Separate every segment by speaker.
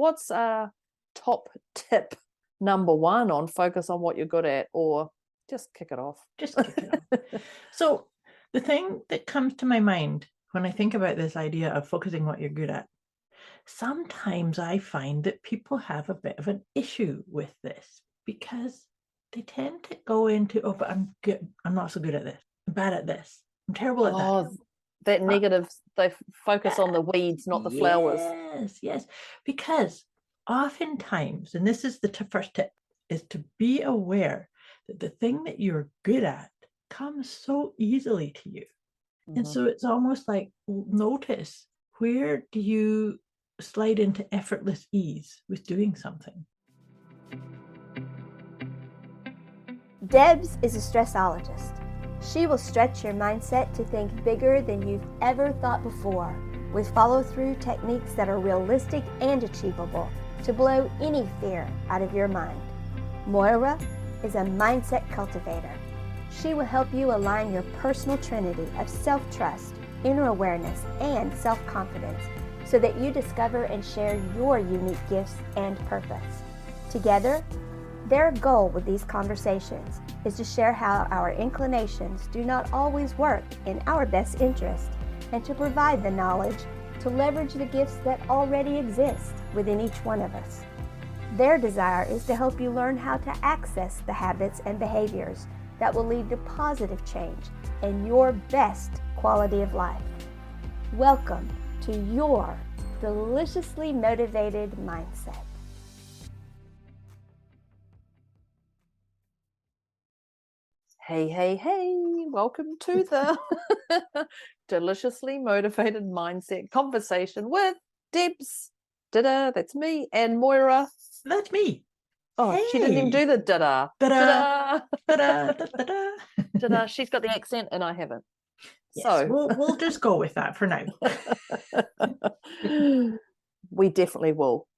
Speaker 1: what's top tip number one on focus on what you're good at, or just kick it off?
Speaker 2: Just kick it off. So the thing that comes to my mind when I think about this idea of focusing what you're good at, sometimes I find that people have a bit of an issue with this because they tend to go into, oh, but I'm not so good at this. I'm bad at this. I'm terrible at that.
Speaker 1: That negative, they focus on the weeds, not the flowers.
Speaker 2: Yes. Because oftentimes, and this is the first tip, is to be aware that the thing that you're good at comes so easily to you. Mm-hmm. And so it's almost like, notice, where do you slide into effortless ease with doing something?
Speaker 3: Debz is a stressologist. She will stretch your mindset to think bigger than you've ever thought before, with follow-through techniques that are realistic and achievable to blow any fear out of your mind. Moira is a mindset cultivator. She will help you align your personal trinity of self-trust, inner awareness, and self-confidence so that you discover and share your unique gifts and purpose. Together, their goal with these conversations is to share how our inclinations do not always work in our best interest, and to provide the knowledge to leverage the gifts that already exist within each one of us. Their desire is to help you learn how to access the habits and behaviors that will lead to positive change and your best quality of life. Welcome to your deliciously motivated mindset.
Speaker 1: Hey, welcome to the deliciously motivated mindset conversation with Debz, da-da, that's me, and Moira.
Speaker 2: That's me.
Speaker 1: Oh, hey. She didn't even do the da-da.
Speaker 2: Da-da. Da-da. Da-da.
Speaker 1: Da-da. She's got the accent and I haven't.
Speaker 2: Yes,
Speaker 1: so
Speaker 2: we'll just go with that for now.
Speaker 1: We definitely will.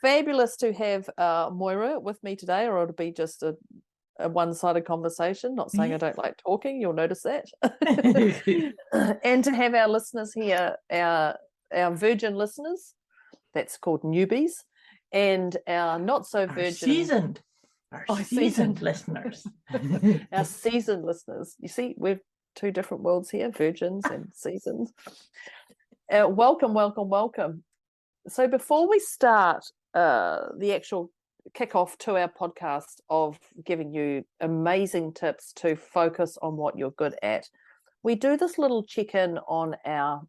Speaker 1: Fabulous to have Moira with me today, or it'll be just a one-sided conversation. Not saying I don't like talking, you'll notice that. And to have our listeners here, our virgin listeners, that's called newbies, and our not so virgin,
Speaker 2: seasoned listeners.
Speaker 1: Our seasoned listeners. You see, we've two different worlds here, virgins and seasons. Welcome. So before we start the actual kickoff to our podcast of giving you amazing tips to focus on what you're good at, we do this little check-in on our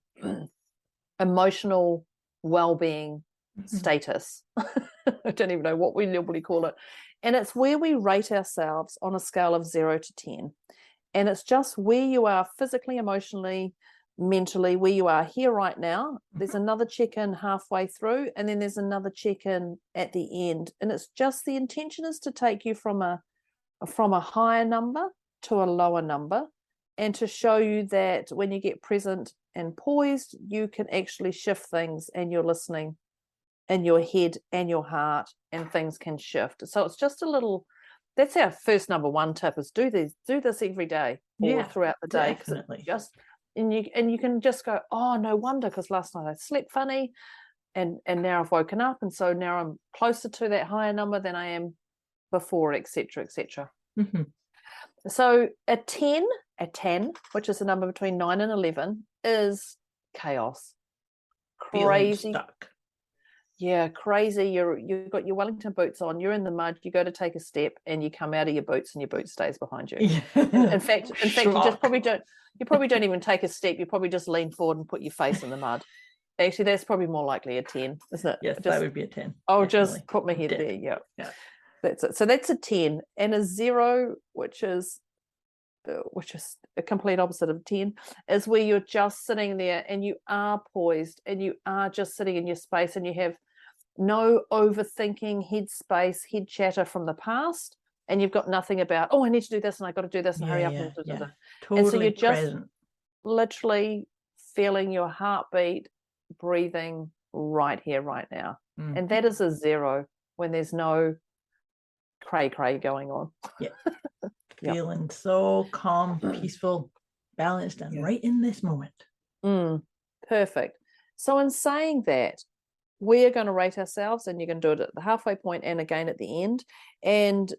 Speaker 1: emotional well-being status. I don't even know what we normally call it. And it's where we rate ourselves on a scale of 0 to 10. And it's just where you are physically, emotionally, mentally, where you are here right now. There's another check-in halfway through, and then there's another check-in at the end. And it's just, the intention is to take you from a higher number to a lower number, and to show you that when you get present and poised, you can actually shift things, and you're listening in your head and your heart, and things can shift. So it's just a little, that's our first number one tip, is do this every day or throughout the day.
Speaker 2: Definitely.
Speaker 1: And you can just go, oh, no wonder, because last night I slept funny, and now I've woken up, and so now I'm closer to that higher number than I am before, etc. So a 10, which is a number between 9 and 11, is chaos, crazy.
Speaker 2: Stuck.
Speaker 1: Yeah, crazy. You've got your Wellington boots on, you're in the mud, you go to take a step and you come out of your boots and your boot stays behind you. In fact, you probably don't even take a step, you probably just lean forward and put your face in the mud. Actually, that's probably more likely a 10, isn't it?
Speaker 2: Yes, that would be a 10.
Speaker 1: I'll just put my head there. Yeah. That's it. So that's a 10. And a 0, which is a complete opposite of 10, is where you're just sitting there and you are poised and you are just sitting in your space, and you have no overthinking, head space, head chatter from the past, and you've got nothing about, oh, I need to do this and I got to do this and hurry up.
Speaker 2: Totally.
Speaker 1: And so you're just literally feeling your heartbeat, breathing right here, right now. And that is a 0, when there's no cray going on.
Speaker 2: Feeling so calm, peaceful, balanced, and right in this moment.
Speaker 1: Perfect. So in saying that, we're going to rate ourselves, and you're going to do it at the halfway point and again at the end. And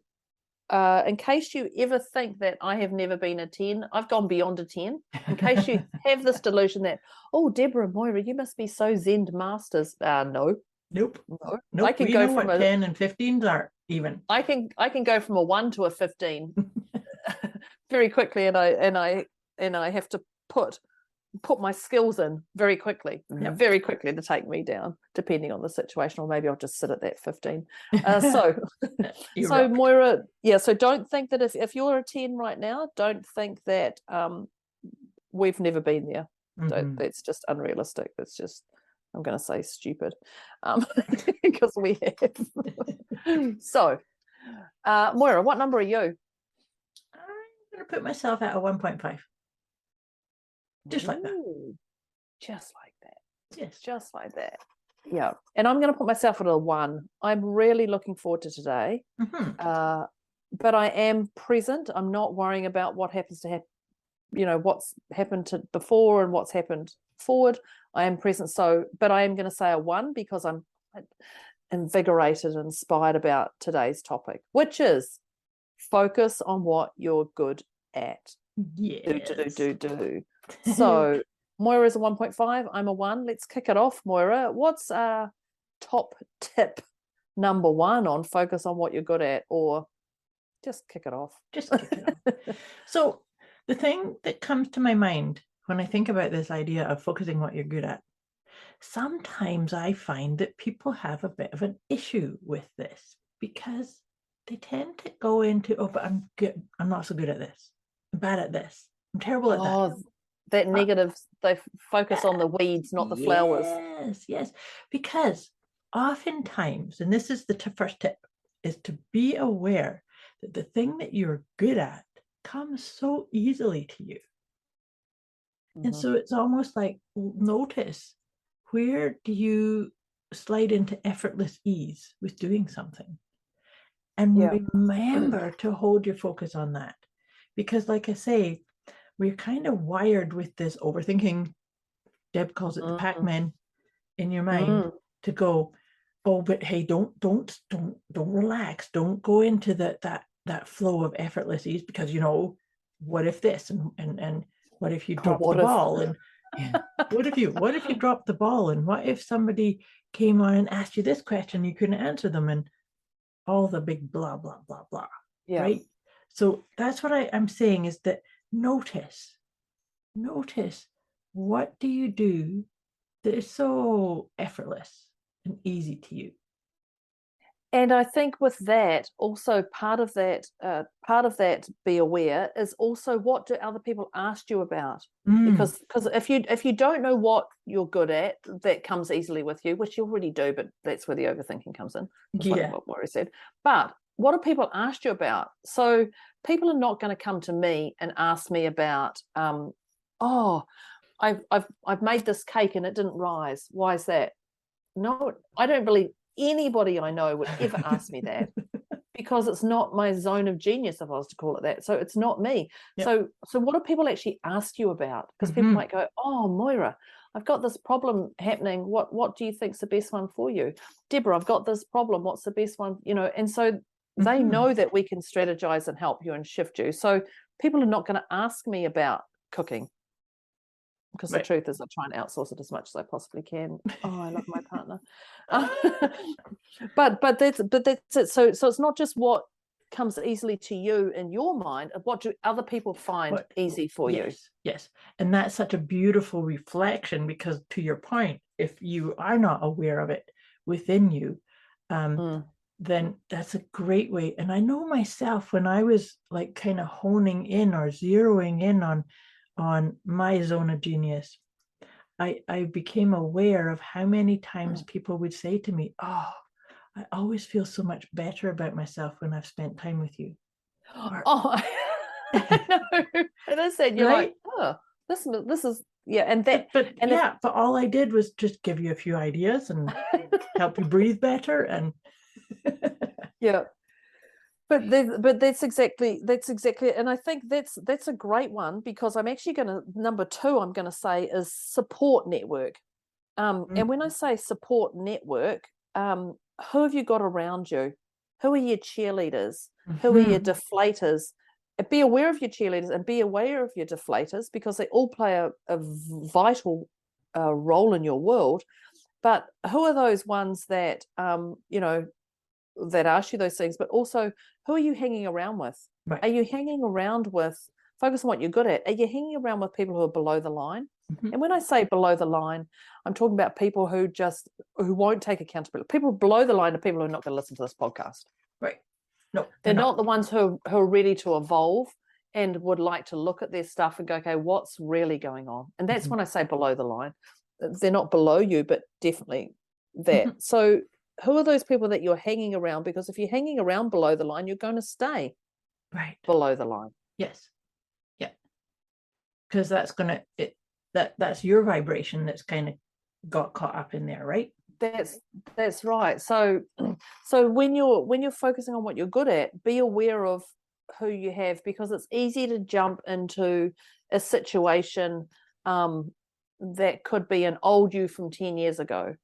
Speaker 1: in case you ever think that I have never been a 10, I've gone beyond a 10. In case you have this delusion that, oh, Deborah and Moira, you must be so Zen masters. No.
Speaker 2: Nope.
Speaker 1: No.
Speaker 2: Nope.
Speaker 1: I can
Speaker 2: we
Speaker 1: go
Speaker 2: know
Speaker 1: from
Speaker 2: what
Speaker 1: a
Speaker 2: 10 and 15s are even.
Speaker 1: I can go from a 1 to a 15 very quickly, and I have to put my skills in very quickly to take me down, depending on the situation, or maybe I'll just sit at that 15. So Moira, so don't think that if you're a 10 right now, don't think that we've never been there. That's just unrealistic. It's just, I'm going to say stupid, because we have. So Moira, what number are you?
Speaker 2: I'm going to put myself at a 1.5. Just like that.
Speaker 1: Just like that.
Speaker 2: Yes.
Speaker 1: Just like that. Yeah. And I'm going to put myself at a 1. I'm really looking forward to today. But I am present. I'm not worrying about what happens to happen, what's happened to before and what's happened forward. I am present. So, but I am going to say a 1 because I'm invigorated and inspired about today's topic, which is focus on what you're good at.
Speaker 2: Yes.
Speaker 1: Do. So Moira's a 1.5. I'm a 1. Let's kick it off, Moira. What's top tip number 1 on focus on what you're good at, or just kick it off?
Speaker 2: Just kick it off. So the thing that comes to my mind when I think about this idea of focusing what you're good at, sometimes I find that people have a bit of an issue with this because they tend to go into, oh, but I'm not so good at this. I'm bad at this. I'm terrible at that.
Speaker 1: That negative, they focus on the weeds, not the flowers.
Speaker 2: Yes, because oftentimes, and this is the first tip, is to be aware that the thing that you're good at comes so easily to you. And so it's almost like, notice, where do you slide into effortless ease with doing something? And remember to hold your focus on that. Because like I say, we're kind of wired with this overthinking, Deb calls it the Pac-Man in your mind, to go, oh, but hey, don't relax. Don't go into that flow of effortless ease, because what if this and what if you drop the ball, and what if you drop the ball, and what if somebody came on and asked you this question, you couldn't answer them, and all the big blah blah blah blah. Right? So that's what I'm saying, is that notice what do you do that is so effortless and easy to you.
Speaker 1: And I think with that, also part of that be aware is also, what do other people ask you about? Because if you don't know what you're good at, that comes easily with you, which you already do, but that's where the overthinking comes in. Like what Moira said. But what do people ask you about? So people are not going to come to me and ask me about, I've made this cake and it didn't rise. Why is that? No, I don't believe anybody I know would ever ask me that, because it's not my zone of genius, if I was to call it that. So it's not me. So what do people actually ask you about? Because people might go, oh, Moira, I've got this problem happening. What do you think's the best one for you? Deborah, I've got this problem. What's the best one? And so they know that we can strategize and help you and shift you. So people are not going to ask me about cooking, because the truth is I try and outsource it as much as I possibly can. Oh, I love my partner. But that's it. So it's not just what comes easily to you in your mind, what do other people find easy for you?
Speaker 2: Yes. And that's such a beautiful reflection, because to your point, if you are not aware of it within you, then that's a great way. And I know myself, when I was like kind of honing in or zeroing in on my zone of genius, I became aware of how many times people would say to me, oh, I always feel so much better about myself when I've spent time with you.
Speaker 1: I know. And I said, you're like, oh, this is, and that. But
Speaker 2: all I did was just give you a few ideas and help you breathe better. And
Speaker 1: But that's exactly, and I think that's a great one, because I'm actually going to, number 2, I'm going to say is support network. And when I say support network, who have you got around you? Who are your cheerleaders? Who are your deflators? Be aware of your cheerleaders and be aware of your deflators, because they all play a vital role in your world. But who are those ones that, that ask you those things? But also, who are you hanging around with?
Speaker 2: Right.
Speaker 1: Are you hanging around with, focus on what you're good at. Are you hanging around with people who are below the line? And when I say below the line, I'm talking about people who won't take accountability. People below the line are people who are not going to listen to this podcast.
Speaker 2: Right. No,
Speaker 1: they're not the ones who are ready to evolve and would like to look at their stuff and go, okay, what's really going on? And that's when I say below the line. They're not below you, but definitely that. So who are those people that you're hanging around? Because if you're hanging around below the line, you're going to stay below the line.
Speaker 2: Yes. Yeah. Because that's that's your vibration that's kind of got caught up in there, right?
Speaker 1: That's right. So when you're focusing on what you're good at, be aware of who you have, because it's easy to jump into a situation that could be an old you from 10 years ago,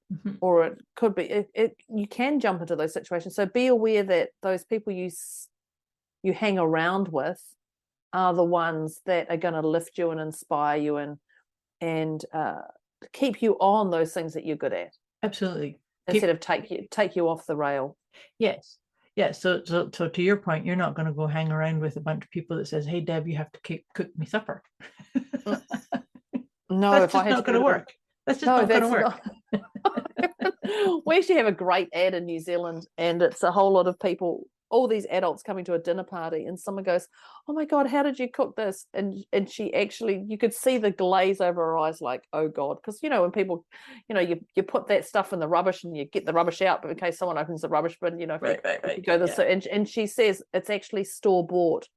Speaker 1: or it could be you can jump into those situations. So be aware that those people you hang around with are the ones that are going to lift you and inspire you and keep you on those things that you're good at.
Speaker 2: Absolutely.
Speaker 1: Instead of take you off the rail.
Speaker 2: Yes. So to your point, you're not going to go hang around with a bunch of people that says, "Hey, Deb, you have to cook me supper."
Speaker 1: No,
Speaker 2: that's just not going to work. That's just not going to work.
Speaker 1: We actually have a great ad in New Zealand, and it's a whole lot of people, all these adults coming to a dinner party, and someone goes, "Oh my God, how did you cook this?" And she actually, you could see the glaze over her eyes, like, "Oh God," because when people, you put that stuff in the rubbish and you get the rubbish out, but in case someone opens the rubbish bin, if you go this, and she says it's actually store bought,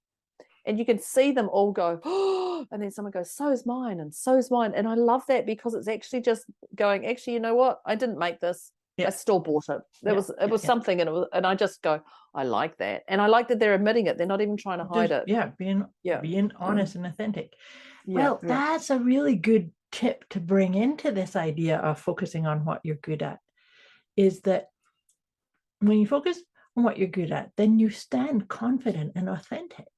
Speaker 1: and you can see them all go, "Oh," and then someone goes, "So's mine, and so's mine," and I love that, because it's actually just going, actually, you know what? I didn't make this. I store bought it. It was something, and I just go, I like that, and I like that they're admitting it. They're not even trying to hide it.
Speaker 2: Being honest and authentic. That's a really good tip to bring into this idea of focusing on what you're good at. Is that when you focus on what you're good at, then you stand confident and authentic.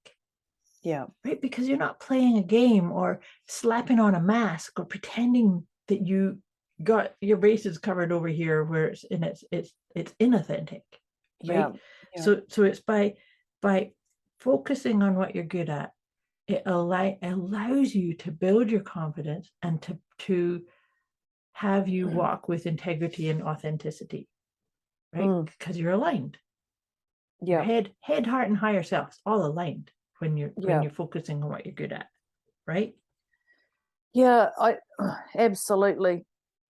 Speaker 1: Yeah.
Speaker 2: Right, because you're not playing a game or slapping on a mask or pretending that you got your bases covered over here where it's inauthentic, right? So it's by focusing on what you're good at, it allows you to build your confidence and to have you walk with integrity and authenticity, right? Because you're aligned. Head, heart, and higher self, all aligned when you're focusing on what you're good at, right?
Speaker 1: I absolutely.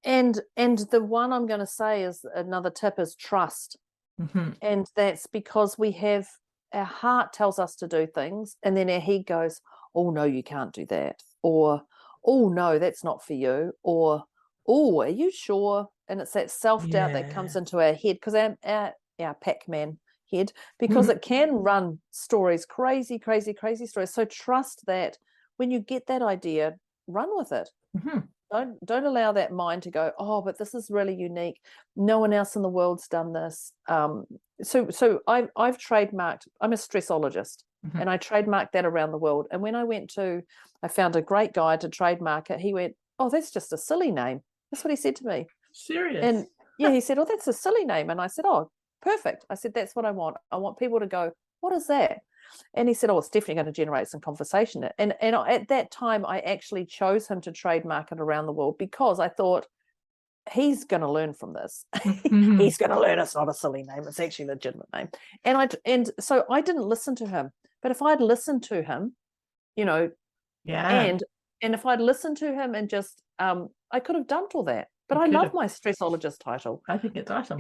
Speaker 1: And the one I'm going to say is another tip is trust. And that's because our heart tells us to do things, and then our head goes, "Oh no, you can't do that," or "Oh no, that's not for you," or "Oh, are you sure?" And it's that self-doubt that comes into our head, because our Pac-Man head, because it can run stories, crazy stories. So trust that when you get that idea, run with it. Don't allow that mind to go, "Oh, but this is really unique. No one else in the world's done this." So I've trademarked. I'm a stressologist, and I trademarked that around the world. And when I found a great guy to trademark it. He went, "Oh, that's just a silly name." That's what he said to me.
Speaker 2: Serious?
Speaker 1: And he said, "Oh, that's a silly name." And I said, "Oh, perfect." I said, "That's what I want. I want people to go, 'What is that?'" And he said, "Oh, it's definitely going to generate some conversation." And at that time, I actually chose him to trademark it around the world, because I thought, he's going to learn from this. He's going to learn it's not a silly name. It's actually a legitimate name. And so I didn't listen to him. But if I'd listened to him, and if I'd listened to him and just, I could have dumped all that. But I love my stressologist title.
Speaker 2: I think it's awesome.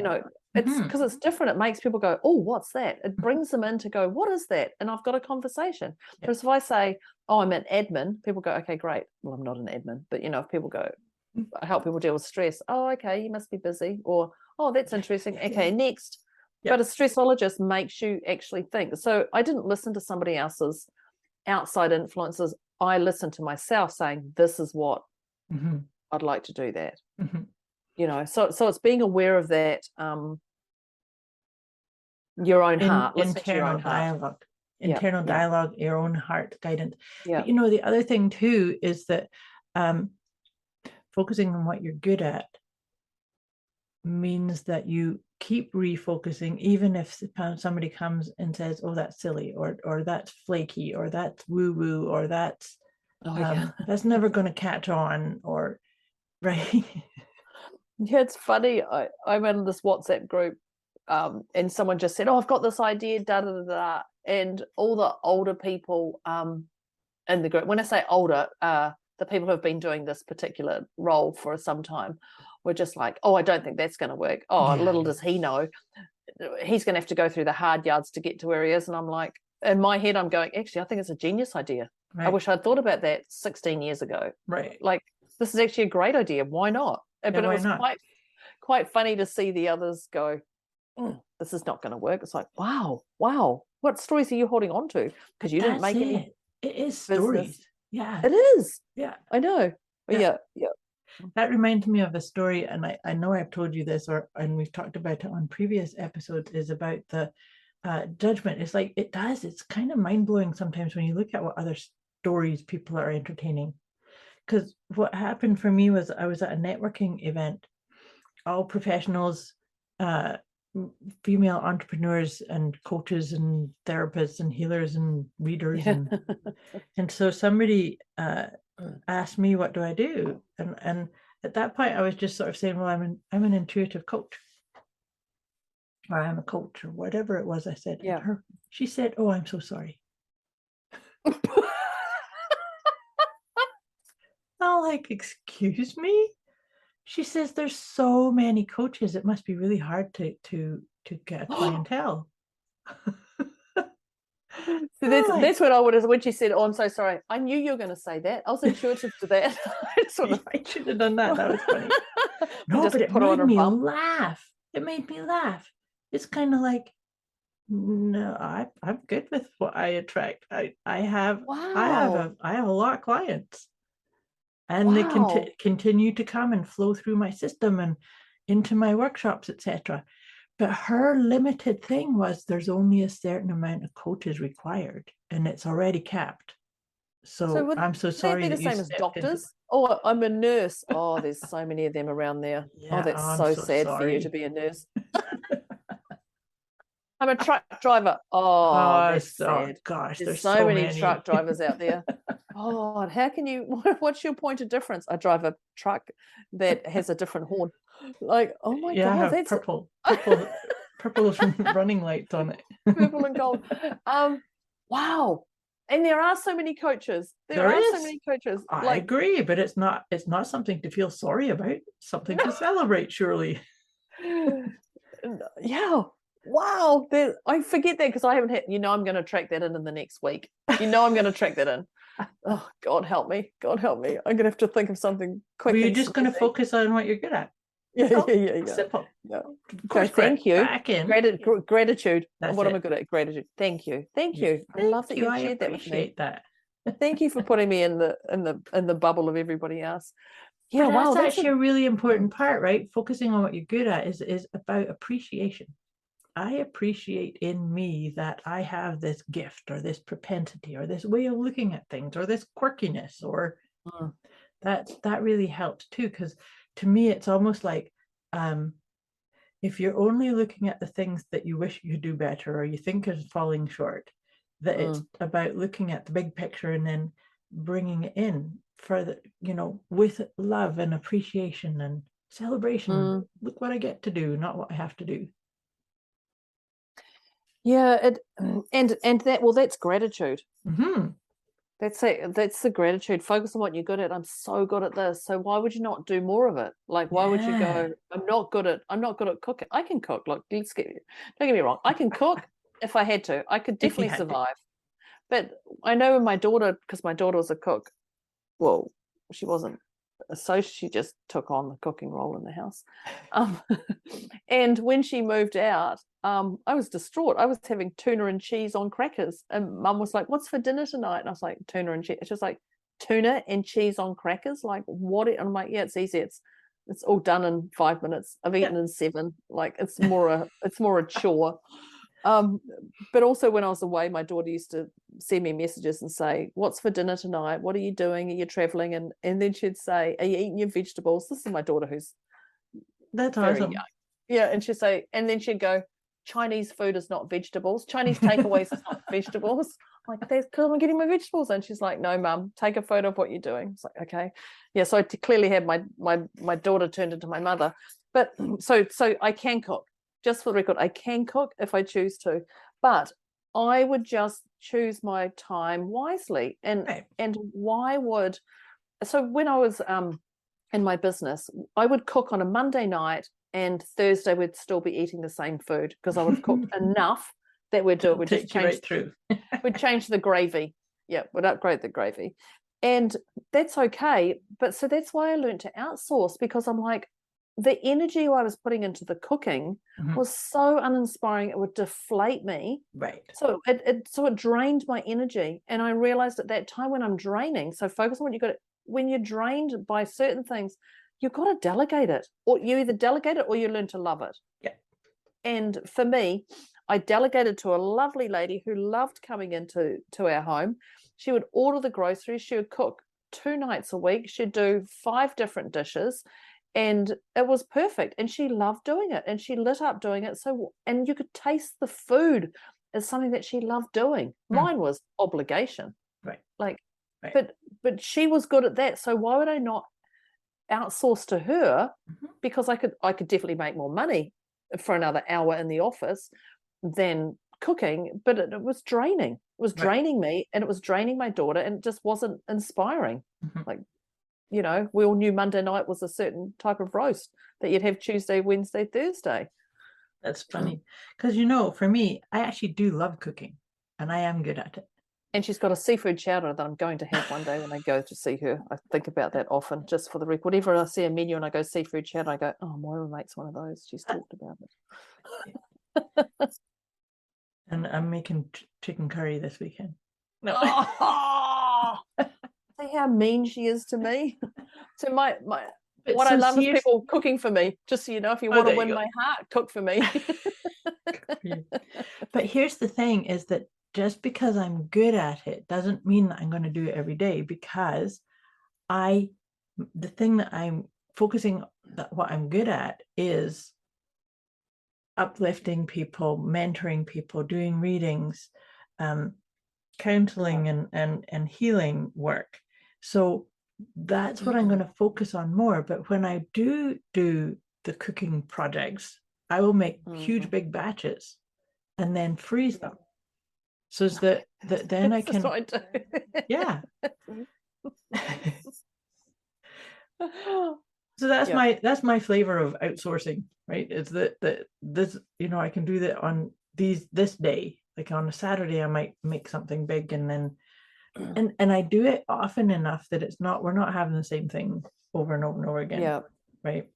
Speaker 1: It's because it's different. It makes people go, "Oh, what's that?" It brings them in to go, "What is that?" And I've got a conversation. Whereas if I say, "Oh, I'm an admin," people go, "Okay, great." Well, I'm not an admin, but if people go, "I help people deal with stress." "Oh, okay, you must be busy," or, "Oh, that's interesting. Okay, next." But a stressologist makes you actually think. So I didn't listen to somebody else's outside influences. I listened to myself saying, "This is what I'd like to do that." so it's being aware of that, your own heart, listening to your
Speaker 2: internal
Speaker 1: own heart.
Speaker 2: dialogue. Internal dialogue, your own heart guidance.
Speaker 1: Yeah.
Speaker 2: But the other thing too is that focusing on what you're good at means that you keep refocusing, even if somebody comes and says, oh, that's silly, or that's flaky, or that's woo-woo, or that's that's never going to catch on, or right.
Speaker 1: Yeah, it's funny. I'm in this WhatsApp group, and someone just said, oh, I've got this idea, da da da da. And all the older people in the group, when I say older, the people who have been doing this particular role for some time, were just like, oh, I don't think that's going to work. Oh, little does he know, he's going to have to go through the hard yards to get to where he is. And I'm like, in my head, I'm going, actually, I think it's a genius idea. Right. I wish I'd thought about that 16 years ago.
Speaker 2: Right.
Speaker 1: Like, this is actually a great idea. Why not? But it was quite funny to see the others go, this is not going to work. It's like, wow. What stories are you holding on to? Because you didn't make any.
Speaker 2: It is
Speaker 1: business.
Speaker 2: Stories. Yeah.
Speaker 1: It is.
Speaker 2: Yeah.
Speaker 1: I know. Yeah.
Speaker 2: That reminds me of a story, and I know I've told you this, and we've talked about it on previous episodes, is about the judgment. It's like, it's kind of mind-blowing sometimes when you look at what other stories people are entertaining. Because what happened for me was I was at a networking event, all professionals, female entrepreneurs and coaches and therapists and healers and readers. And so somebody asked me, what do I do? And at that point I was just sort of saying, well, I'm an intuitive coach, or I'm a coach, or whatever it was I said.
Speaker 1: Yeah.
Speaker 2: And she said, oh, I'm so sorry. I'm like, excuse me? She says, there's so many coaches, it must be really hard to get a clientele.
Speaker 1: So that's what I would have, when she said, oh, I'm so sorry, I knew you were going to say that. I was intuitive to that.
Speaker 2: I should have done that. That was funny. No, but it made me laugh. It made me laugh. It's kind of like, no, I'm good with what I attract. I have a lot of clients. And they continue to come and flow through my system and into my workshops, etc. But her limited thing was, there's only a certain amount of coaches required, and it's already capped. So I'm so sorry.
Speaker 1: Would that be the same as doctors? Oh, I'm a nurse. Oh, there's so many of them around there. Yeah, that's so sad for you to be a nurse. I'm a truck driver. Oh, that's sad.
Speaker 2: Gosh,
Speaker 1: there's so many truck drivers out there. Oh, how can you? What's your point of difference? I drive a truck that has a different horn. Like, oh my God,
Speaker 2: I have that's purple running lights on it.
Speaker 1: Purple and gold. Wow. And there are so many coaches. There are so many coaches.
Speaker 2: I agree, but it's not something to feel sorry about. Something to celebrate, surely.
Speaker 1: Yeah. Wow. I forget that, because I haven't had, I'm going to track that in the next week. I'm going to track that in. Oh, God help me. God help me. I'm going to have to think of something quick.
Speaker 2: Well, you're just going to focus on what you're good at.
Speaker 1: Yeah.
Speaker 2: Simple.
Speaker 1: Yeah. Okay, thank you. Gratitude.
Speaker 2: That's
Speaker 1: what am I good at? Gratitude. Thank you. I love that you shared that with me. Thank you for putting me in the bubble of everybody else. Yeah,
Speaker 2: that's actually a really important part, right? Focusing on what you're good at is about appreciation. I appreciate in me that I have this gift, or this propensity, or this way of looking at things, or this quirkiness, or that really helps too. Because to me, it's almost like if you're only looking at the things that you wish you could do better, or you think is falling short, that it's about looking at the big picture and then bringing it in further, with love and appreciation and celebration. Look what I get to do, not what I have to do.
Speaker 1: Yeah, that's gratitude.
Speaker 2: Mm-hmm.
Speaker 1: That's the gratitude. Focus on what you're good at. I'm so good at this. So why would you not do more of it? Like, why would you go, I'm not good at cooking. I can cook. Look, don't get me wrong. I can cook if I had to. I could definitely survive. But I know my daughter, because my daughter was a cook. Well, she wasn't. So she just took on the cooking role in the house. And when she moved out, I was distraught. I was having tuna and cheese on crackers, and Mum was like, what's for dinner tonight? And I was like, tuna and cheese. It's just like, tuna and cheese on crackers, like what? And I'm like, yeah, it's easy. It's it's all done in 5 minutes. I've eaten in 7. Like it's more a chore. But also when I was away, my daughter used to send me messages and say, "What's for dinner tonight? What are you doing? Are you traveling?" And then she'd say, "Are you eating your vegetables?" This is my daughter who's
Speaker 2: That's
Speaker 1: very
Speaker 2: awesome.
Speaker 1: young. Yeah, and she'd say, and then she'd go, "Chinese food is not vegetables. Chinese takeaways is not vegetables." I'm like, "That's because I'm getting my vegetables." And she's like, "No, Mum, take a photo of what you're doing." It's like, okay, yeah. So I clearly had my daughter turned into my mother. But so I can cook. Just for the record, I can cook if I choose to, but I would just choose my time wisely. And why would, so when I was in my business, I would cook on a Monday night, and Thursday we'd still be eating the same food because I would have cooked enough that we'd do it. We'd just change
Speaker 2: right through.
Speaker 1: we'd change the gravy. Yeah, we'd upgrade the gravy. And that's okay. But so that's why I learned to outsource, because I'm like, the energy I was putting into the cooking was so uninspiring, it would deflate me.
Speaker 2: Right.
Speaker 1: So it drained my energy. And I realized at that time when I'm draining, so focus on what you got. When you're drained by certain things, you've got to delegate it. Or you either delegate it or you learn to love it.
Speaker 2: Yeah.
Speaker 1: And for me, I delegated to a lovely lady who loved coming into our home. She would order the groceries. She would cook 2 nights a week. She'd do 5 different dishes. And it was perfect. And she loved doing it. And she lit up doing it. So, and you could taste the food as something that she loved doing. Mine was obligation.
Speaker 2: Right.
Speaker 1: Like, but she was good at that. So why would I not outsource to her? Because I could definitely make more money for another hour in the office than cooking. But it was draining. It was draining me, and it was draining my daughter, and it just wasn't inspiring. Like, you know, we all knew Monday night was a certain type of roast that you'd have Tuesday, Wednesday, Thursday.
Speaker 2: That's funny. Because, you know, for me, I actually do love cooking, and I am good at it.
Speaker 1: And she's got a seafood chowder that I'm going to have one day when I go to see her. I think about that often, just for the record. Whenever I see a menu and I go seafood chowder, I go, "Oh, Moira makes one of those. She's talked about it."
Speaker 2: And I'm making chicken curry this weekend. No.
Speaker 1: See how mean she is to me. So what
Speaker 2: so
Speaker 1: I love is people cooking for me. Just so you know, if you want to win my heart, cook for me.
Speaker 2: But here's the thing: is that just because I'm good at it doesn't mean that I'm going to do it every day. Because the thing that I'm focusing, what I'm good at is uplifting people, mentoring people, doing readings, counseling and healing work. So that's what I'm going to focus on more. But when I do the cooking projects, I will make huge big batches and then freeze them. So that then I can. That's what I do. Yeah. So that's my flavor of outsourcing, right? It's that this, you know, I can do that on this day. Like on a Saturday, I might make something big, and then and I do it often enough that we're not having the same thing over and over and over again.
Speaker 1: Yeah.
Speaker 2: Right.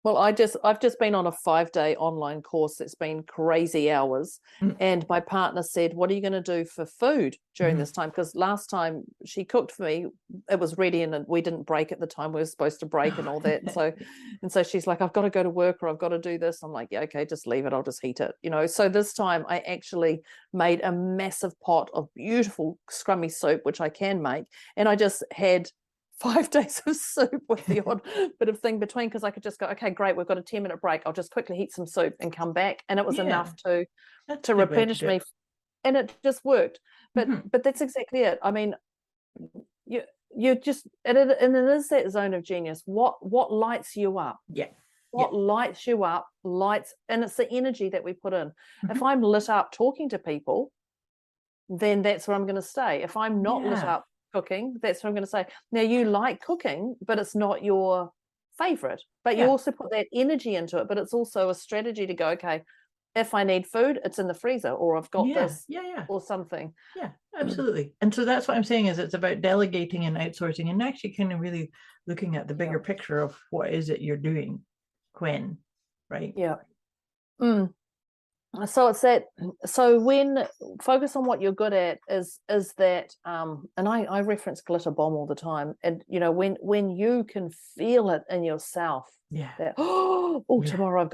Speaker 1: Well, I've just been on a 5-day online course that's been crazy hours. And my partner said, "What are you going to do for food during this time?" Because last time she cooked for me, it was ready and we didn't break at the time we were supposed to break and all that. And so she's like, "I've got to go to work or I've got to do this." I'm like, "Yeah, okay, just leave it. I'll just heat it." You know, so this time I actually made a massive pot of beautiful scrummy soup, which I can make. And I just had 5 days of soup with the odd bit of thing between, because I could just go, "Okay, great, we've got a 10-minute break. I'll just quickly heat some soup and come back." And it was enough to replenish me, and it just worked. But that's exactly it. I mean, you just, and it is that zone of genius. What lights you up?
Speaker 2: Yeah.
Speaker 1: What lights you up? And it's the energy that we put in. If I'm lit up talking to people, then that's where I'm going to stay. If I'm not lit up cooking, that's what I'm going to say. Now, you like cooking, but it's not your favorite, but you also put that energy into it. But it's also a strategy to go, okay, if I need food, it's in the freezer, or I've got this or something.
Speaker 2: Yeah, absolutely. And so that's what I'm saying, is it's about delegating and outsourcing, and actually kind of really looking at the bigger picture of what is it you're doing when, right?
Speaker 1: Yeah. So it's that. So when focus on what you're good at is that, and I reference glitter bomb all the time. And when you can feel it in yourself, that tomorrow I've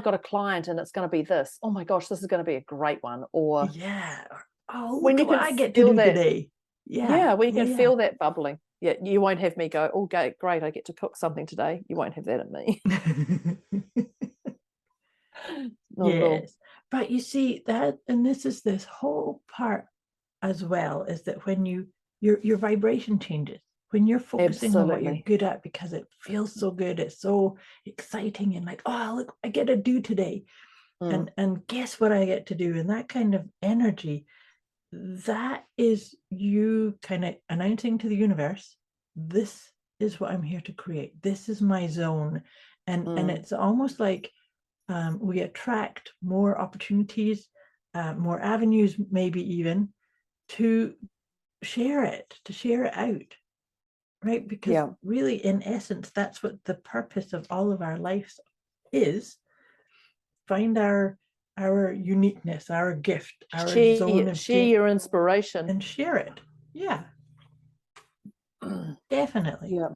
Speaker 1: got a client and it's going to be this. Oh my gosh, this is going to be a great one. Or
Speaker 2: when you can I get to do that today.
Speaker 1: When you can feel that bubbling. Yeah, you won't have me go, oh, great, I get to cook something today. You won't have that in me.
Speaker 2: Yes, but you see that, and this is this whole part as well, is that when your vibration changes, when you're focusing on what you're good at, because it feels so good, it's so exciting, and like, oh look, I get to do today, and guess what I get to do, and that kind of energy, that is you kind of announcing to the universe, this is what I'm here to create, this is my zone, and it's almost like we attract more opportunities, more avenues, maybe even to share it out, right? Because really, in essence, that's what the purpose of all of our lives is. Find our uniqueness, our gift, our zone of
Speaker 1: share your inspiration
Speaker 2: and share it. Yeah, definitely.
Speaker 1: Yeah.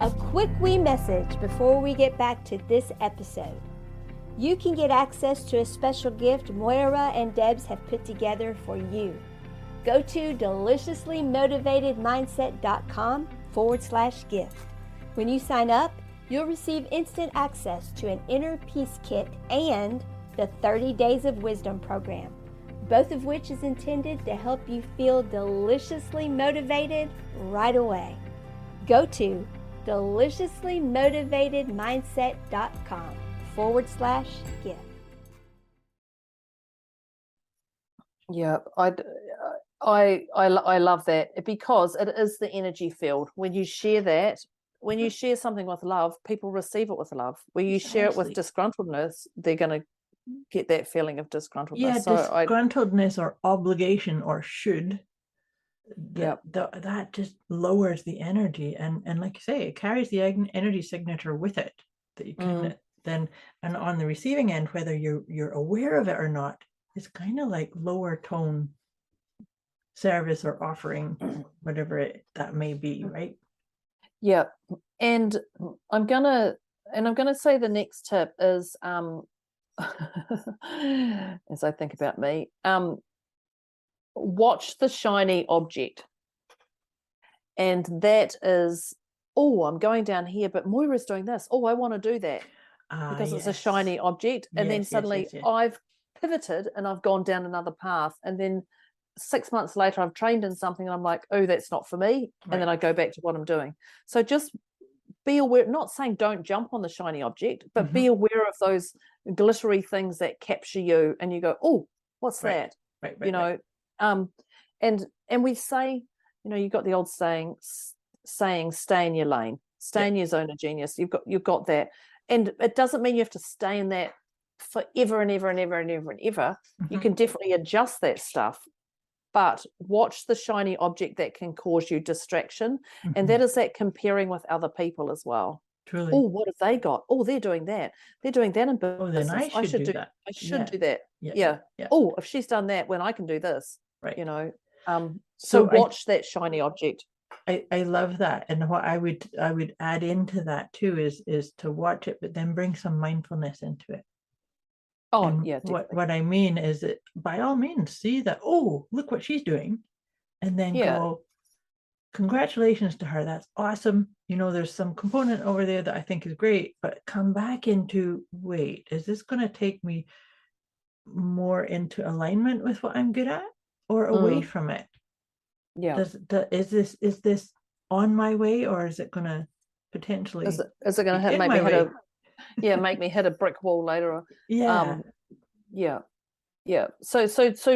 Speaker 3: A quick wee message before we get back to this episode. You can get access to a special gift Moira and Debz have put together for you. Go to deliciouslymotivatedmindset.com/gift. When you sign up, you'll receive instant access to an inner peace kit and the 30 Days of Wisdom program, both of which is intended to help you feel deliciously motivated right away. Go to deliciouslymotivatedmindset.com/gift.
Speaker 1: Yeah, I love that, because it is the energy field. When you share that, when you share something with love, people receive it with love. When you share it with disgruntledness, they're going to get that feeling of disgruntledness.
Speaker 2: Yeah, so disgruntledness or obligation or should. That just lowers the energy, and like you say, it carries the energy signature with it, that you can then, and on the receiving end, whether you're aware of it or not, it's kind of like lower tone service or offering, whatever that may be, right?
Speaker 1: Yeah, and I'm gonna say the next tip is, as I think about me, watch the shiny object. And that is, oh, I'm going down here, but Moira's doing this. Oh, I want to do that, because it's a shiny object. And then suddenly I've pivoted and I've gone down another path. And then 6 months later, I've trained in something and I'm like, oh, that's not for me. And then I go back to what I'm doing. So just be aware, not saying don't jump on the shiny object, but be aware of those glittery things that capture you. And you go, oh, what's that? And we say, you've got the old saying, stay in your lane, stay in your zone of genius. You've got that. And it doesn't mean you have to stay in that forever and ever and ever and ever and ever. You can definitely adjust that stuff, but watch the shiny object that can cause you distraction. And that is that comparing with other people as well.
Speaker 2: Truly.
Speaker 1: Oh, what have they got? Oh, they're doing that. They're doing that in business.
Speaker 2: Oh, then I should do that.
Speaker 1: I should do that. Yeah. Oh, if she's done that, when I can do this. Right. So watch that shiny object.
Speaker 2: I love that, and what I would add into that too is to watch it, but then bring some mindfulness into it. Oh, and yeah. What I mean is that by all means see that, oh, look what she's doing, and then go, congratulations to her. That's awesome. There's some component over there that I think is great, but come back into, wait, is this going to take me more into alignment with what I'm good at, or away from it? Yeah. Is this on my way, or is it going to potentially?
Speaker 1: Is it going to make me hit a brick wall later? So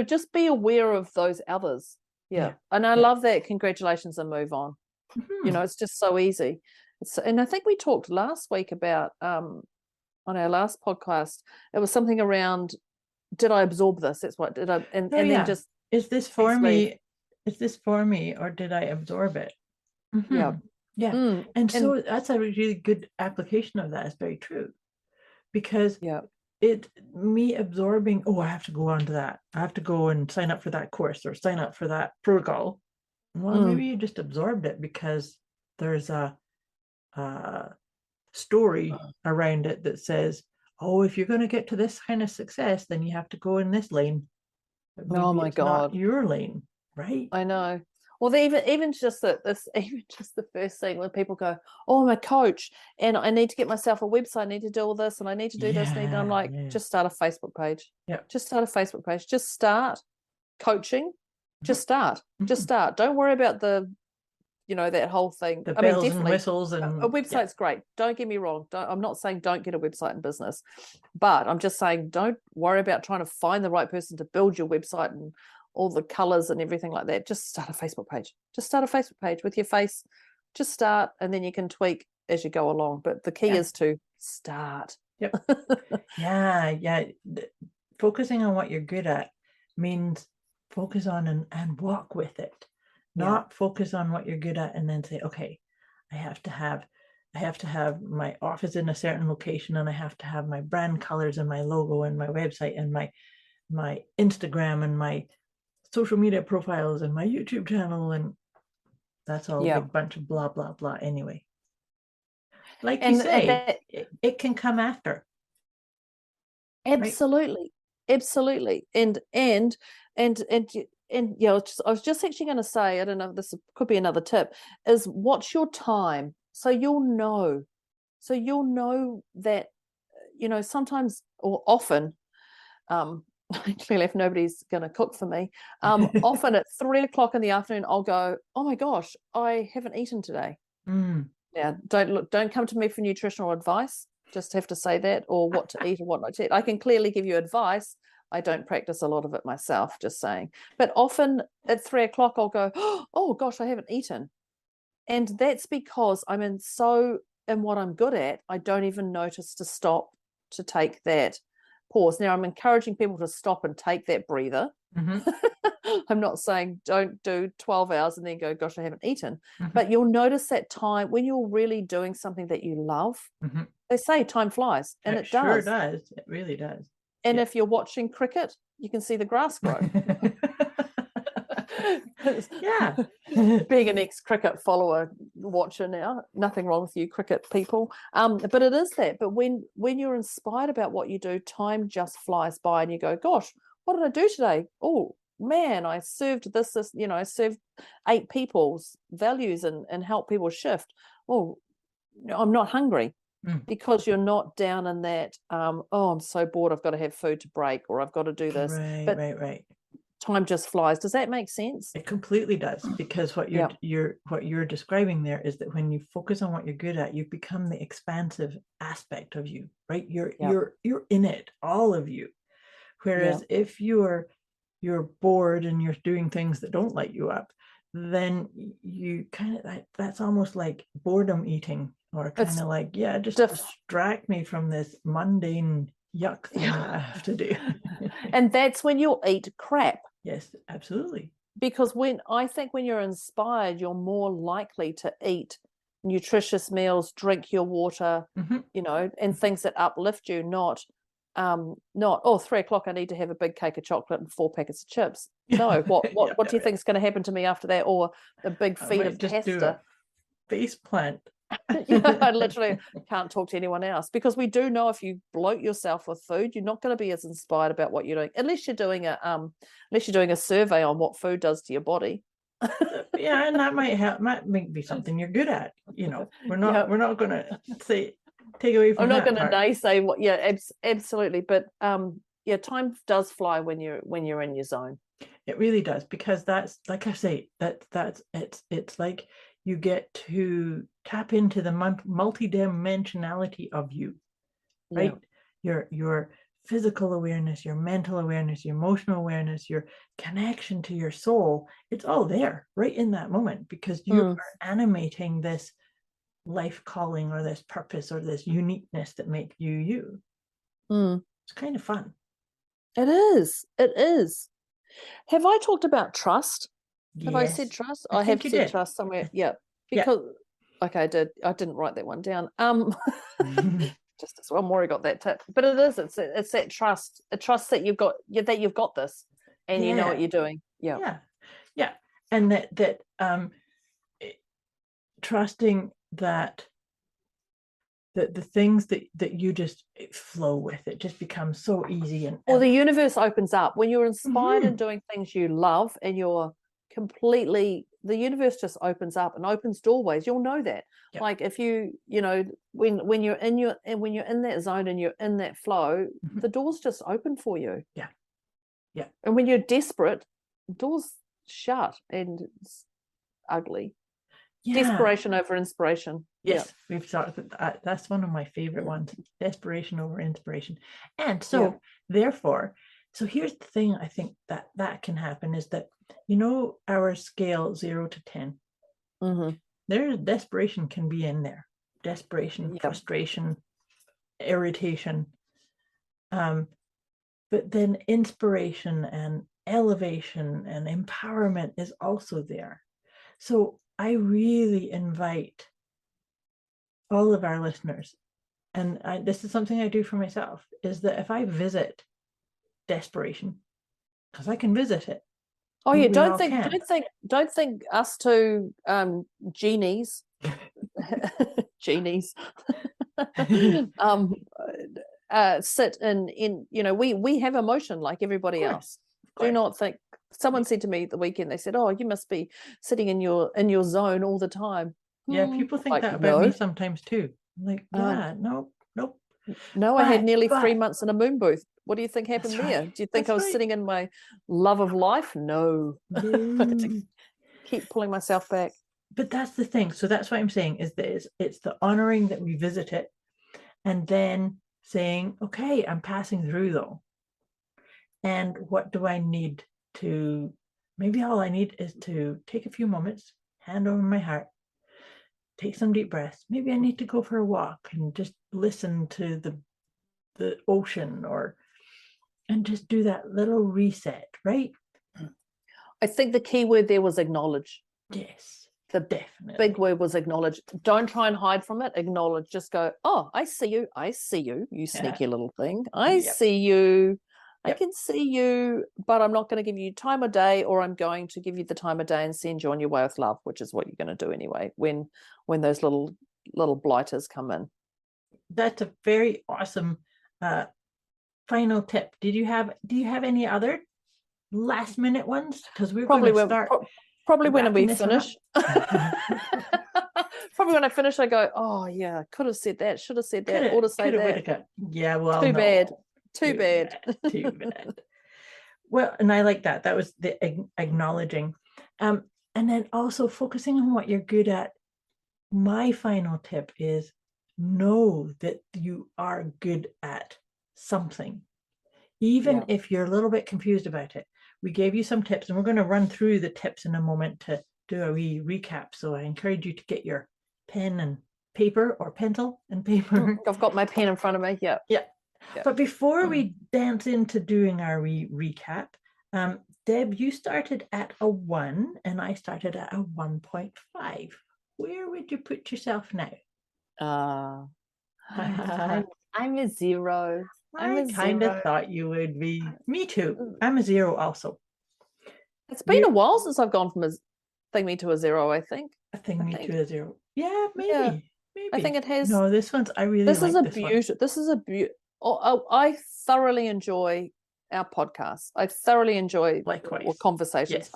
Speaker 1: just be aware of those others. Yeah. And I love that. Congratulations and move on. It's just so easy. And I think we talked last week about on our last podcast. It was something around, did I absorb this? That's what did I? And then just,
Speaker 2: is this for me? Is this for me, or did I absorb it? And so that's a really good application of that. It's very true, because me absorbing, oh, I have to go on to that. I have to go and sign up for that course or sign up for that protocol. Well, maybe you just absorbed it because there's a story around it that says, oh, if you're going to get to this kind of success, then you have to go in this lane. But
Speaker 1: Oh
Speaker 2: maybe
Speaker 1: my
Speaker 2: it's
Speaker 1: God.
Speaker 2: not your lane, right?
Speaker 1: I know. Well, even just the first thing when people go, oh, I'm a coach and I need to get myself a website, I need to do all this and I need to do this. And I'm like, just start a Facebook page.
Speaker 2: Yeah.
Speaker 1: Just start a Facebook page. Just start coaching. Just start. Just start. Don't worry about that whole thing.
Speaker 2: The
Speaker 1: I mean,
Speaker 2: bells and
Speaker 1: definitely
Speaker 2: whistles and
Speaker 1: a website's great. Don't get me wrong. I'm not saying don't get a website in business, but I'm just saying don't worry about trying to find the right person to build your website and all the colors and everything like that. Just start a Facebook page. Just start a Facebook page with your face. Just start, and then you can tweak as you go along. But the key is to start.
Speaker 2: Yep. yeah. Focusing on what you're good at means focus on and walk with it. Not focus on what you're good at and then say, okay, I have to have my office in a certain location, and I have to have my brand colors and my logo and my website and my Instagram and my social media profiles and my YouTube channel, and that's all a big bunch of blah blah blah anyway. Like you say, it can come after.
Speaker 1: Absolutely, right? Absolutely, and yeah, I was just actually going to say, I don't know, this could be another tip, is watch your time. So you'll know that, sometimes or often, clearly if nobody's going to cook for me, often at 3 o'clock in the afternoon, I'll go, oh my gosh, I haven't eaten today. Yeah, don't come to me for nutritional advice. Just have to say that, or what to eat or what not to eat. I can clearly give you advice. I don't practice a lot of it myself, just saying. But often at 3 o'clock, I'll go, oh gosh, I haven't eaten. And that's because I'm in what I'm good at, I don't even notice to stop to take that pause. Now, I'm encouraging people to stop and take that breather. I'm not saying don't do 12 hours and then go, gosh, I haven't eaten. But you'll notice that time when you're really doing something that you love. They say time flies, and it does.
Speaker 2: Sure does. It really does.
Speaker 1: And if you're watching cricket, you can see the grass grow.
Speaker 2: Yeah.
Speaker 1: Being an ex-cricket follower, watcher now, nothing wrong with you cricket people. But it is that. But when you're inspired about what you do, time just flies by and you go, gosh, what did I do today? Oh, man, I served this, I served 8 people's values and helped people shift. Oh, I'm not hungry. Because you're not down in that, I'm so bored, I've got to have food to break, or I've got to do this.
Speaker 2: Right.
Speaker 1: Time just flies. Does that make sense?
Speaker 2: It completely does, because what you're describing there is that when you focus on what you're good at, you become the expansive aspect of you, right? You're in it, all of you. Whereas if you're bored and you're doing things that don't light you up, then you kind of that's almost like boredom eating. Or kind of like, just distract me from this mundane yuck thing that I have to do.
Speaker 1: And that's when you'll eat crap.
Speaker 2: Yes, absolutely.
Speaker 1: Because when you're inspired, you're more likely to eat nutritious meals, drink your water, and things that uplift you, not 3 o'clock, I need to have a big cake of chocolate and 4 packets of chips. No, what do you think is going to happen to me after that? Or a big feed of pasta.
Speaker 2: Do a face plant.
Speaker 1: I literally can't talk to anyone else, because we do know if you bloat yourself with food, you're not going to be as inspired about what you're doing, unless you're doing a survey on what food does to your body.
Speaker 2: And that might be something you're good at. We're not going to say take away from.
Speaker 1: I'm not going to naysay what. Yeah, absolutely. But time does fly when you're in your zone.
Speaker 2: It really does, because that's, like I say, it's like you get to tap into the multidimensionality of you, right? Your physical awareness, your mental awareness, your emotional awareness, your connection to your soul, it's all there right in that moment, because you are animating this life calling or this purpose or this uniqueness that make you. It's kind of fun.
Speaker 1: It is. Have I talked about trust? Have I said trust? I have said trust somewhere. Yeah. Because okay, I didn't write that one down. just as well. Moira got that tip, but it's that trust, a trust that you've got this, and you know what you're doing.
Speaker 2: Yeah, and that trusting that the things that you just flow with, it just becomes so easy. And
Speaker 1: the universe opens up when you're inspired and doing things you love, and you're completely, the universe just opens up and opens doorways. You'll know that.
Speaker 2: Yep.
Speaker 1: Like if you know, when you're in that zone and you're in that flow, the doors just open for you.
Speaker 2: Yeah.
Speaker 1: And when you're desperate, doors shut, and it's ugly. Desperation over inspiration.
Speaker 2: Yes, we've talked about that. That's one of my favorite ones. Desperation over inspiration. And so therefore, so here's the thing, I think that can happen is that, you know, our scale 0 to 10, there's desperation can be in there. Desperation, frustration, irritation. But then inspiration and elevation and empowerment is also there. So I really invite all of our listeners, and this is something I do for myself, is that if I visit desperation, because I can visit it.
Speaker 1: Oh yeah, don't think us two genies sit in you know, we have emotion like everybody else. Do not think. Someone said to me the weekend, they said, "Oh, you must be sitting in your zone all the time."
Speaker 2: Yeah, people think that about me sometimes too. I'm like, nope.
Speaker 1: No, I had nearly 3 months in a moon booth. What do you think happened there? Do you think I was sitting in my love of life? No. Keep pulling myself back.
Speaker 2: But that's the thing. So that's what I'm saying is that it's the honoring that we visit it, and then saying, okay, I'm passing through though. And what do I need to, maybe all I need is to take a few moments, hand over my heart, take some deep breaths. Maybe I need to go for a walk and just listen to the ocean, and just do that little reset, right?
Speaker 1: I think the key word there was acknowledge.
Speaker 2: Yes,
Speaker 1: definitely. Big word was acknowledge. Don't try and hide from it. Acknowledge. Just go, oh, I see you, you sneaky little thing. I see you. I can see you, but I'm not going to give you time of day, or I'm going to give you the time of day and send you on your way with love, which is what you're going to do anyway when those little blighters come in.
Speaker 2: That's a very awesome final tip. Do you have any other last minute ones? Because we're going to start
Speaker 1: probably when we finish. Probably when I finish, I go, oh yeah, could have said that, should have said that, ought to say that.
Speaker 2: Yeah, well,
Speaker 1: too bad.
Speaker 2: Too bad. Well, and I like that. That was the acknowledging. And then also focusing on what you're good at. My final tip is know that you are good at something. Even if you're a little bit confused about it. We gave you some tips, and we're going to run through the tips in a moment to do a wee recap. So I encourage you to get your pen and paper, or pencil and paper.
Speaker 1: I've got my pen in front of me. Yeah.
Speaker 2: But before we dance into doing our recap, Deb, you started at a 1 and I started at a 1.5. Where would you put yourself now?
Speaker 1: I'm a 0.
Speaker 2: I kind of thought you would be. Me too. I'm a 0 also.
Speaker 1: It's been a while since I've gone from a thingy to a 0, I think.
Speaker 2: A thingy to a 0. Yeah, maybe. Maybe.
Speaker 1: I think it has.
Speaker 2: No, this one's, I really like this one.
Speaker 1: This is a beautiful. I thoroughly enjoy our podcast. I thoroughly enjoy conversations.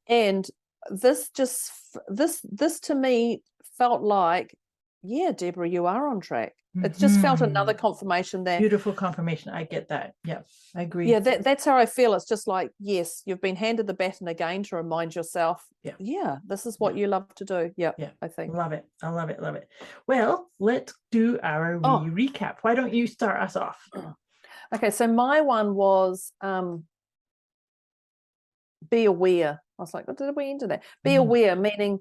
Speaker 1: And this to me felt like, yeah, Deborah, you are on track. It just felt another confirmation that
Speaker 2: beautiful confirmation. I get that. Yeah, I agree.
Speaker 1: Yeah, that's how I feel. It's just like, yes, you've been handed the baton again to remind yourself. Yeah, this is what you love to do. Yeah, I think.
Speaker 2: Love it. I love it. Love it. Well, let's do our recap. Why don't you start us off?
Speaker 1: Okay, so my one was be aware. I was like, what did we enter that? Be aware, meaning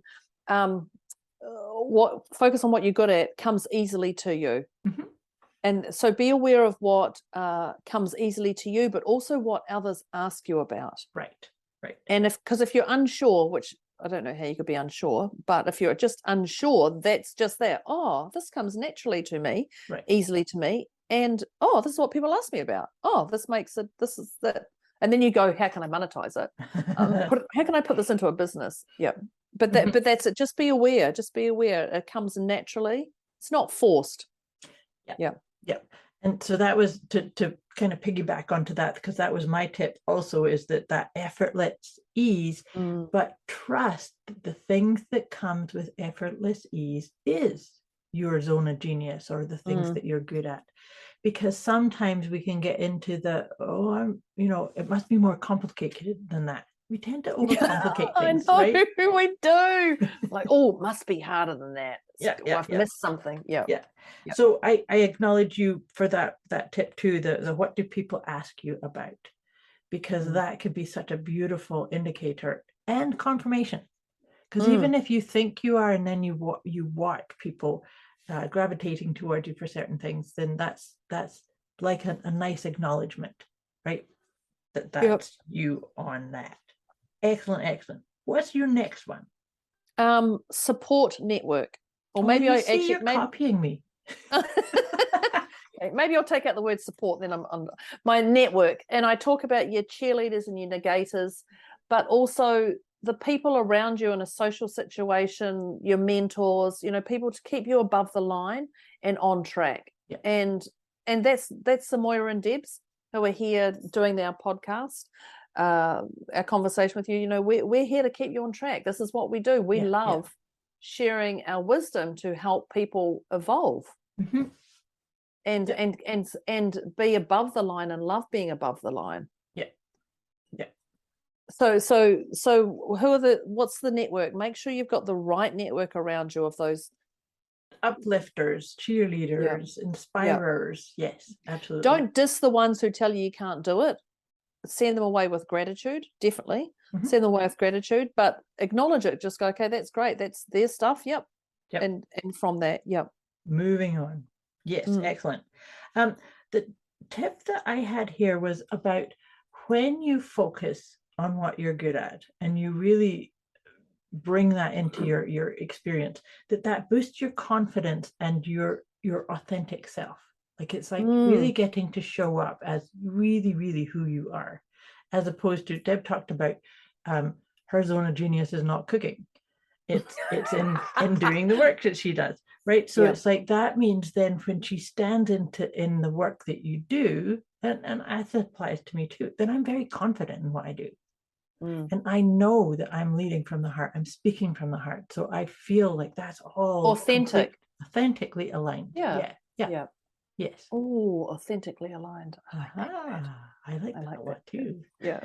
Speaker 1: focus on what you're good at comes easily to you. And so be aware of what comes easily to you, but also what others ask you about.
Speaker 2: Right.
Speaker 1: And because if you're unsure, which I don't know how you could be unsure, but if you're just unsure, that's just that. Oh, this comes naturally to me, easily to me. And oh, this is what people ask me about. Oh, this is that. And then you go, how can I monetize it? How can I put this into a business? Yeah. But that's it. Just be aware. Just be aware. It comes naturally. It's not forced. Yeah.
Speaker 2: And so that was to kind of piggyback onto that, because that was my tip also, is that effortless ease, but trust that the things that comes with effortless ease is your zone of genius, or the things that you're good at. Because sometimes we can get into it must be more complicated than that. We tend to overcomplicate things,
Speaker 1: I know,
Speaker 2: right?
Speaker 1: we do. Like, oh, it must be harder than that. I've missed something. Yeah.
Speaker 2: So I acknowledge you for that tip too, the what do people ask you about? Because that could be such a beautiful indicator and confirmation. Because even if you think you are, and then you watch people gravitating towards you for certain things, then that's like a nice acknowledgement, right? That's you on that. Excellent. What's your next one?
Speaker 1: Support network. Or
Speaker 2: maybe you're copying me.
Speaker 1: Okay, maybe I'll take out the word support, then I'm my network. And I talk about your cheerleaders and your negators, but also the people around you in a social situation, your mentors, people to keep you above the line and on track. And that's the Moira and Debz who are here doing our podcast, our conversation with you. We're here to keep you on track. This is what we do. We love sharing our wisdom to help people evolve and be above the line and love being above the line. So what's the network? Make sure you've got the right network around you of those
Speaker 2: uplifters, cheerleaders, inspirers. Yes, absolutely.
Speaker 1: Don't diss the ones who tell you can't do it. Send them away with gratitude, definitely. Send them away with gratitude, but acknowledge it. Just go, okay, that's great. That's their stuff. Yep. And from that,
Speaker 2: moving on. Yes, excellent. The tip that I had here was about when you focus on what you're good at and you really bring that into your experience, that boosts your confidence and your authentic self. Like, it's like really getting to show up as really, really who you are, as opposed to, Deb talked about her zone of genius is not cooking. It's in doing the work that she does, right? So it's like, that means then when she stands in the work that you do, and as it applies to me too, then I'm very confident in what I do. And I know that I'm leading from the heart. I'm speaking from the heart. So I feel like that's all authentically aligned. Yeah. Yes.
Speaker 1: Oh, authentically aligned.
Speaker 2: I like that a lot too.
Speaker 1: Yeah.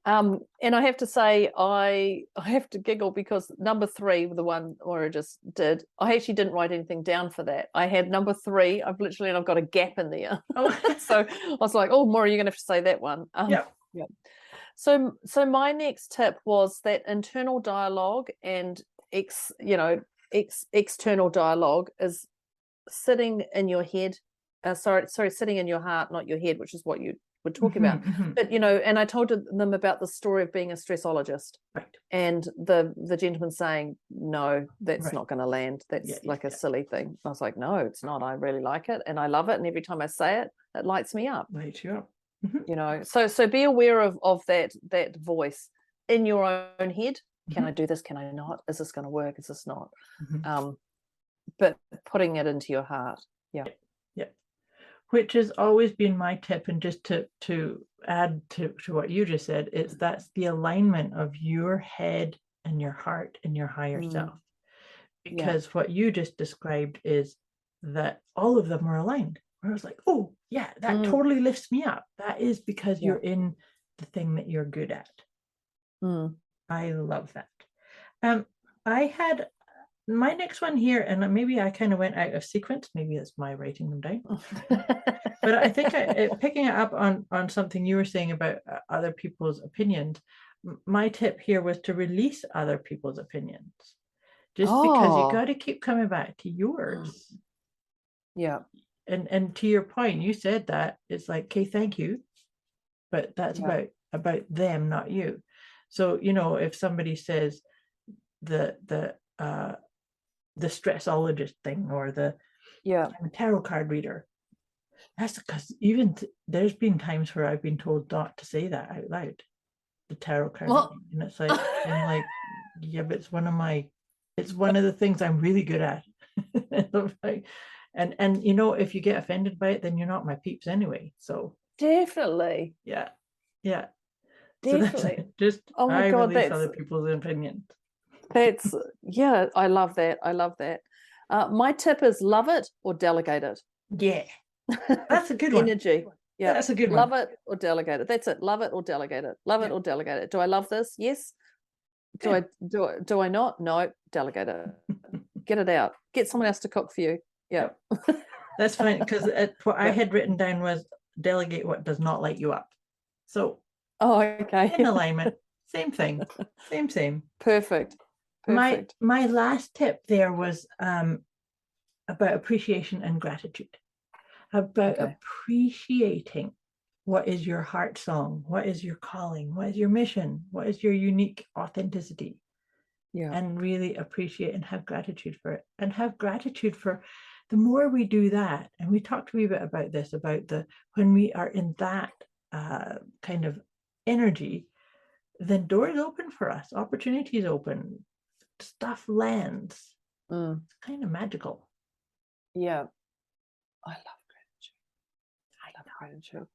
Speaker 1: And I have to say, I have to giggle because number 3, the one Moira just did, I actually didn't write anything down for that. I had number 3. I've got a gap in there. So I was like, oh, Moira, you're going to have to say that one. So my next tip was that internal dialogue and external dialogue is sitting in your head. Sitting in your heart, not your head, which is what you were talking about. But and I told them about the story of being a stressologist, and the gentleman saying, no, that's not going to land. That's a silly thing. I was like, no, it's not. I really like it and I love it, and every time I say it, it lights me up.
Speaker 2: Lights you up.
Speaker 1: So be aware of that voice in your own head. Can I do this? Can I not? Is this going to work? Is this not? But putting it into your heart.
Speaker 2: Which has always been my tip, and just to add to what you just said, that's the alignment of your head and your heart and your higher self. Because what you just described is that all of them are aligned. Where I was like, oh yeah, that totally lifts me up. That is because you're in the thing that you're good at. I love that. I had my next one here, and maybe I kind of went out of sequence. Maybe it's my writing them down. But I think picking it up on something you were saying about other people's opinions, my tip here was to release other people's opinions. Just because you got to keep coming back to yours. And to your point, you said that it's like, okay, thank you, but that's about them, not you. So, you know, if somebody says the stressologist thing, or I'm a tarot card reader, that's because even there's been times where I've been told not to say that out loud, the tarot card reading. And it's like, I'm like, yeah, but it's one of the things I'm really good at. and you know, if you get offended by it, then you're not my peeps anyway. So
Speaker 1: definitely.
Speaker 2: Yeah.
Speaker 1: Definitely.
Speaker 2: So just
Speaker 1: oh my
Speaker 2: I
Speaker 1: God,
Speaker 2: release other people's opinions.
Speaker 1: That's I love that. My tip is love it or delegate it.
Speaker 2: Yeah, that's a good one.
Speaker 1: Energy. Yeah,
Speaker 2: that's a good
Speaker 1: one. Love
Speaker 2: one.
Speaker 1: it or delegate it. That's it. Love it or delegate it. Love it or delegate it. Do I love this? Yes. Do I not? No. Delegate it. Get it out. Get someone else to cook for you. Yeah.
Speaker 2: That's fine, because what I had written down was delegate what does not light you up. So
Speaker 1: okay.
Speaker 2: In alignment. Same thing. Same.
Speaker 1: Perfect.
Speaker 2: My last tip there was about appreciation and gratitude. About appreciating what is your heart song, what is your calling, what is your mission, what is your unique authenticity. And really appreciate and have gratitude for it. And have gratitude for the more we do that. And we talked a wee bit about this, about when we are in that kind of energy, then doors open for us, opportunities open, stuff lands. It's kind of magical.
Speaker 1: Yeah. I love gratitude.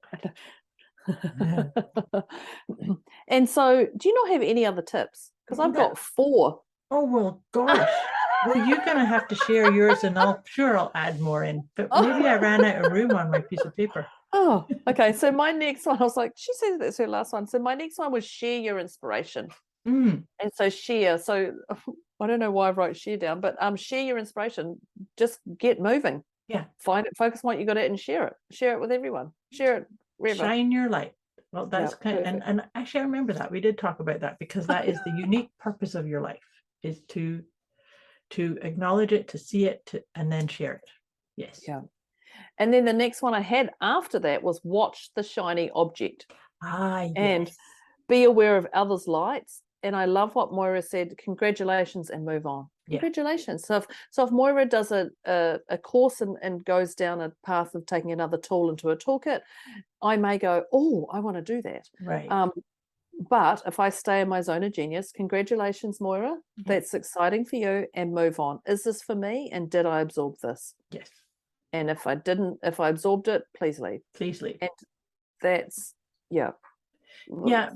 Speaker 1: And so, do you not have any other tips? Because I've got 4.
Speaker 2: Oh, well, gosh. Well, you're going to have to share yours, and I'll add more in. But maybe I ran out of room on my piece of paper.
Speaker 1: Oh, okay. So my next one, I was like, she says that's her last one. So my next one was share your inspiration. And so share. So I don't know why I wrote share down, but share your inspiration. Just get moving.
Speaker 2: Yeah.
Speaker 1: Find it, focus on what you got it, and share it. Share it with everyone. Share it wherever.
Speaker 2: Shine your light. Well, that's and actually I remember that. We did talk about that, because that is the unique purpose of your life, is to acknowledge it, to see it, and then share it. Yes.
Speaker 1: Yeah. And then the next one I had after that was watch the shiny object.
Speaker 2: Yes.
Speaker 1: And be aware of others' lights. And I love what Moira said, congratulations, and move on. Congratulations. So if Moira does a course and goes down a path of taking another tool into a toolkit, I may go, oh, I want to do that.
Speaker 2: Right.
Speaker 1: But if I stay in my zone of genius, congratulations, Moira. That's exciting for you, and move on. Is this for me? And did I absorb this?
Speaker 2: Yes.
Speaker 1: And if I absorbed it, please leave.
Speaker 2: Please leave.
Speaker 1: And that's,
Speaker 2: Yeah,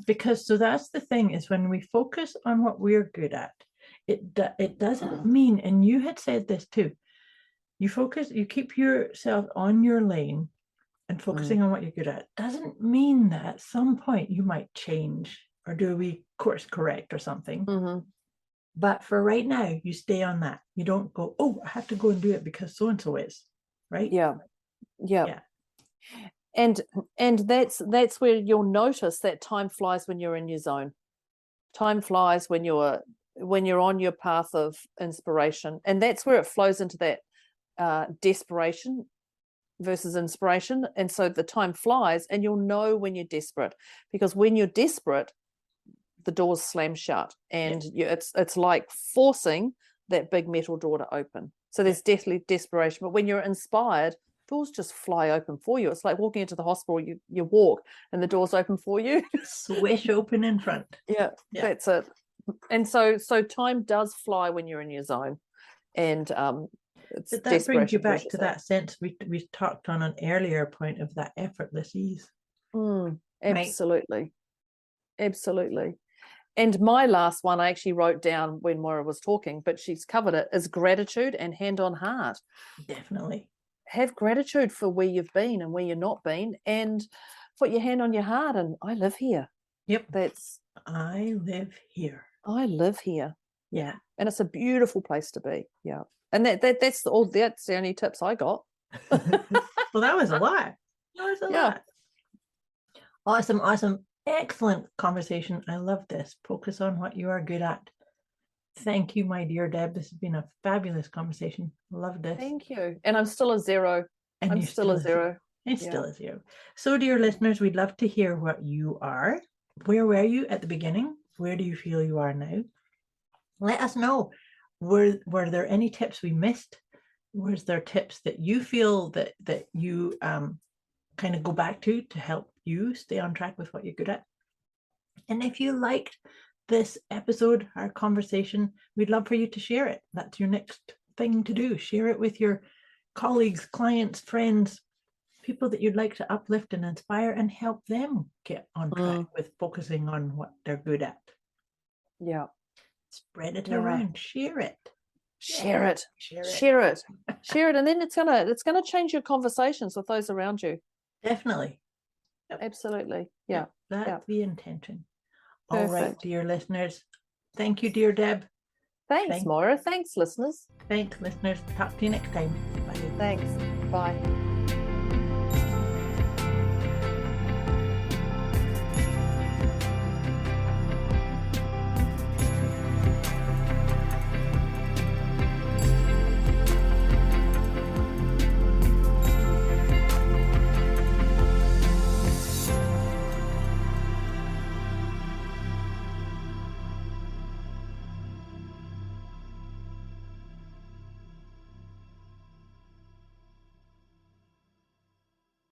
Speaker 2: because so that's the thing, is when we focus on what we're good at, it doesn't mean, and you had said this too, you keep yourself on your lane and focusing on what you're good at, doesn't mean that at some point you might change or do a wee course correct or something. But for right now, you stay on that. You don't go, oh, I have to go and do it because so-and-so is, right?
Speaker 1: Yeah. And that's where you'll notice that time flies when you're in your zone. Time flies when you're on your path of inspiration, and that's where it flows into that desperation versus inspiration. And so the time flies, and you'll know when you're desperate, because when you're desperate, the doors slam shut, and it's like forcing that big metal door to open. So there's definitely desperation. But when you're inspired, doors just fly open for you. It's like walking into the hospital. You walk and the doors open for you.
Speaker 2: Swish open in front.
Speaker 1: Yeah, that's it. And so time does fly when you're in your zone. And
Speaker 2: but that brings you back to that sense we talked on an earlier point of that effortless ease.
Speaker 1: Absolutely. Right? Absolutely. And my last one I actually wrote down when Moira was talking, but she's covered it, is gratitude and hand on heart.
Speaker 2: Definitely.
Speaker 1: Have gratitude for where you've been and where you're not been, and put your hand on your heart and I live here.
Speaker 2: Yep.
Speaker 1: That's
Speaker 2: I live here.
Speaker 1: I live here.
Speaker 2: Yeah.
Speaker 1: And it's a beautiful place to be. Yeah. And that's the only tips I got.
Speaker 2: Well, that was a lot. Lot. Awesome. Excellent conversation. I love this. Focus on what you are good at. Thank you, my dear Deb. This has been a fabulous conversation. Love this.
Speaker 1: Thank you. And I'm still a 0.
Speaker 2: And
Speaker 1: I'm still a 0.
Speaker 2: It's still a 0. So, dear listeners, we'd love to hear what you are. Where were you at the beginning? Where do you feel you are now? Let us know. Were there any tips we missed? Was there tips that you feel that you kind of go back to help you stay on track with what you're good at? And if you liked this episode, our conversation, we'd love for you to share it. That's your next thing to do. Share it with your colleagues, clients, friends, people that you'd like to uplift and inspire and help them get on track with focusing on what they're good at.
Speaker 1: Yeah.
Speaker 2: Spread it around. Share it.
Speaker 1: Share it. And then it's gonna change your conversations with those around you.
Speaker 2: Definitely.
Speaker 1: Yep. Absolutely. Yeah.
Speaker 2: That's the intention. Perfect. All right, dear listeners. Thank you, dear Deb.
Speaker 1: Thanks, Moira. Thanks, listeners.
Speaker 2: Thanks, listeners. Talk to you next time. Bye.
Speaker 1: Thanks. Bye.